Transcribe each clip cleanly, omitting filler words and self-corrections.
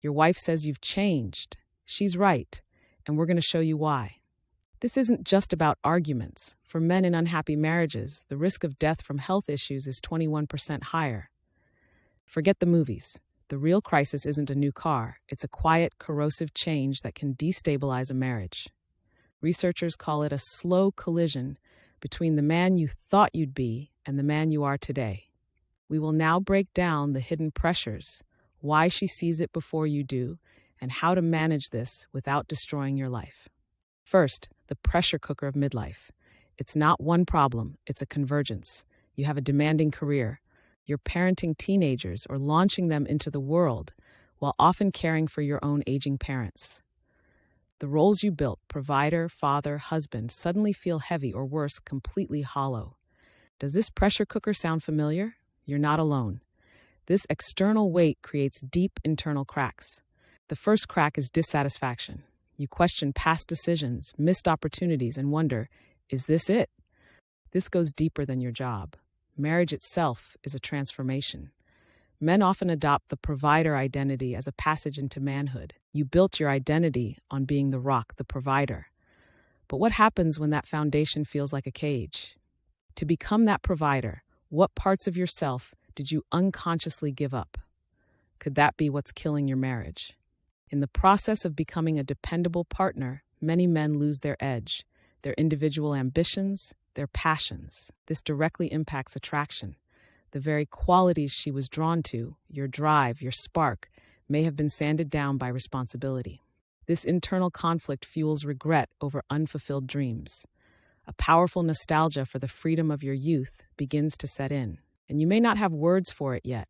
Your wife says you've changed. She's right, and we're going to show you why. This isn't just about arguments. For men in unhappy marriages, the risk of death from health issues is 21% higher. Forget the movies. The real crisis isn't a new car. It's a quiet, corrosive change that can destabilize a marriage. Researchers call it a slow collision between the man you thought you'd be and the man you are today. We will now break down the hidden pressures, why she sees it before you do, and how to manage this without destroying your life. First, the pressure cooker of midlife. It's not one problem, it's a convergence. You have a demanding career. You're parenting teenagers or launching them into the world while often caring for your own aging parents. The roles you built, provider, father, husband, suddenly feel heavy or worse, completely hollow. Does this pressure cooker sound familiar? You're not alone. This external weight creates deep internal cracks. The first crack is dissatisfaction. You question past decisions, missed opportunities, and wonder, is this it? This goes deeper than your job. Marriage itself is a transformation. Men often adopt the provider identity as a passage into manhood. You built your identity on being the rock, the provider. But what happens when that foundation feels like a cage? To become that provider, what parts of yourself did you unconsciously give up? Could that be what's killing your marriage? In the process of becoming a dependable partner, many men lose their edge, their individual ambitions, their passions. This directly impacts attraction. The very qualities she was drawn to, your drive, your spark, may have been sanded down by responsibility. This internal conflict fuels regret over unfulfilled dreams. A powerful nostalgia for the freedom of your youth begins to set in. And you may not have words for it yet,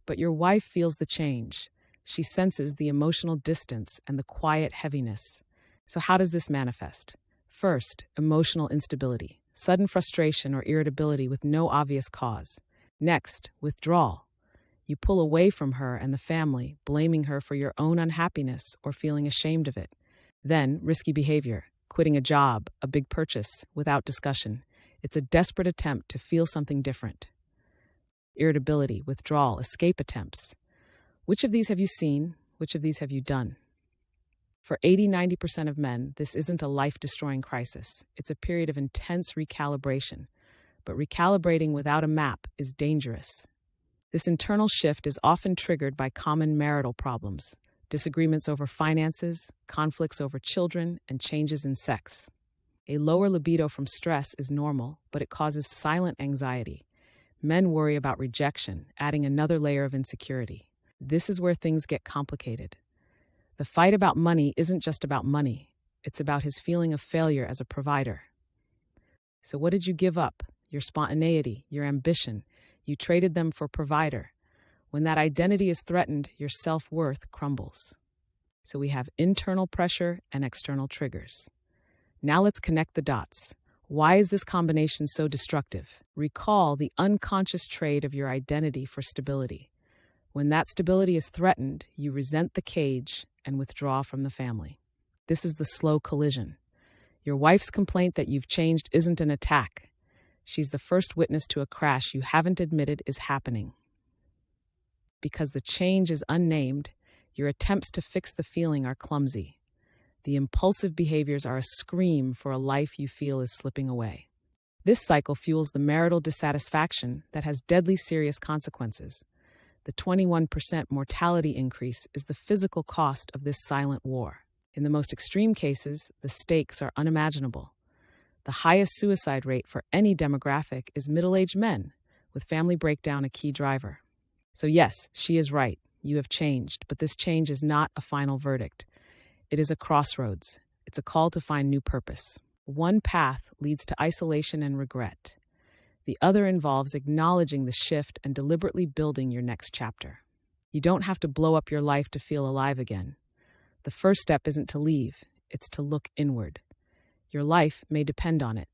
but your wife feels the change. She senses the emotional distance and the quiet heaviness. So how does this manifest? First, emotional instability, sudden frustration or irritability with no obvious cause. Next, withdrawal. You pull away from her and the family, blaming her for your own unhappiness or feeling ashamed of it. Then, risky behavior, quitting a job, a big purchase, without discussion. It's a desperate attempt to feel something different. Irritability, withdrawal, escape attempts. Which of these have you seen? Which of these have you done? For 80–90% of men, this isn't a life-destroying crisis. It's a period of intense recalibration. But recalibrating without a map is dangerous. This internal shift is often triggered by common marital problems, disagreements over finances, conflicts over children, and changes in sex. A lower libido from stress is normal, but it causes silent anxiety. Men worry about rejection, adding another layer of insecurity. This is where things get complicated. The fight about money isn't just about money. It's about his feeling of failure as a provider. So what did you give up? Your spontaneity, your ambition. You traded them for provider. When that identity is threatened, your self-worth crumbles. So we have internal pressure and external triggers. Now let's connect the dots. Why is this combination so destructive? Recall the unconscious trade of your identity for stability. When that stability is threatened, you resent the cage and withdraw from the family. This is the slow collision. Your wife's complaint that you've changed isn't an attack. She's the first witness to a crash you haven't admitted is happening. Because the change is unnamed, your attempts to fix the feeling are clumsy. The impulsive behaviors are a scream for a life you feel is slipping away. This cycle fuels the marital dissatisfaction that has deadly serious consequences. The 21% mortality increase is the physical cost of this silent war. In the most extreme cases, the stakes are unimaginable. The highest suicide rate for any demographic is middle-aged men, with family breakdown a key driver. So yes, she is right. You have changed, but this change is not a final verdict. It is a crossroads. It's a call to find new purpose. One path leads to isolation and regret. The other involves acknowledging the shift and deliberately building your next chapter. You don't have to blow up your life to feel alive again. The first step isn't to leave, it's to look inward. Your life may depend on it.